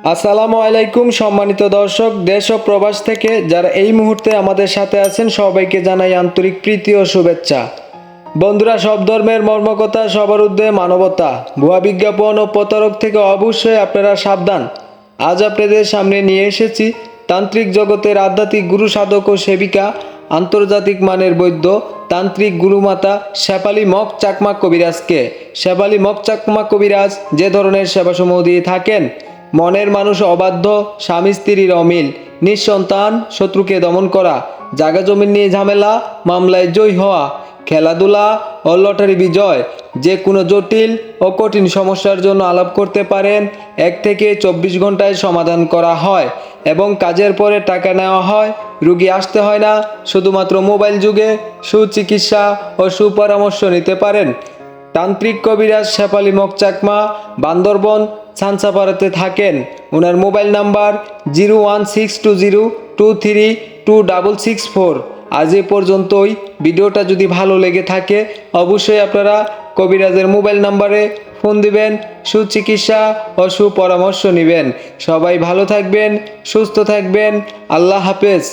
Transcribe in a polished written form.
আসসালামু আলাইকুম সম্মানিত দর্শক, দেশ ও প্রবাস থেকে যারা এই মুহূর্তে আমাদের সাথে আছেন সবাইকে জানাই আন্তরিক প্রীতি ও শুভেচ্ছা। বন্ধুরা, সব ধর্মের মর্মকথা, সবার ঊর্ধ্বে মানবতা। ভুয়া বিজ্ঞাপন ও প্রতারক থেকে অবশ্যই আপনারা সাবধান। আজ আপনাদের সামনে নিয়ে এসেছি তান্ত্রিক জগতের আধ্যাত্মিক গুরু, সাধক ও সেবিকা, আন্তর্জাতিক মানের বৈদ্য তান্ত্রিক গুরুমাতা শেফালী মগ চাকমা কবিরাজকে। শেফালী মগ চাকমা কবিরাজ যে ধরনের সেবাসমূহ দিয়ে থাকেন: মনের মানুষ অবাধ্য, স্বামী স্ত্রীর অমিল, নিঃসন্তান, শত্রুকে দমন করা, জায়গা জমি নিয়ে ঝামেলা, মামলায় জয়ী হওয়া, খেলাধুলা ও লটারি বিজয়, যে কোনো জটিল ও কঠিন সমস্যার জন্য আলাপ করতে পারেন। 1 থেকে 24 ঘন্টায় সমাধান করা হয় এবং কাজের পরে টাকা নেওয়া হয়। রুগী আসতে হয় না, শুধুমাত্র মোবাইল যুগে সুচিকিৎসা ও সুপরামর্শ নিতে পারেন। তান্ত্রিক কবিরাজ শেফালী মগ চাকমা বান্দরবন ছানসাপাড়াতে থাকেন। ওনার মোবাইল নাম্বার 01620232664। আজ এ পর্যন্তই। ভিডিওটা যদি ভালো লেগে থাকে অবশ্যই আপনারা কবিরাজের মোবাইল নাম্বারে ফোন দিবেন, সুচিকিৎসা ও সুপরামর্শ নেবেন। সবাই ভালো থাকবেন, সুস্থ থাকবেন। আল্লাহ হাফেজ।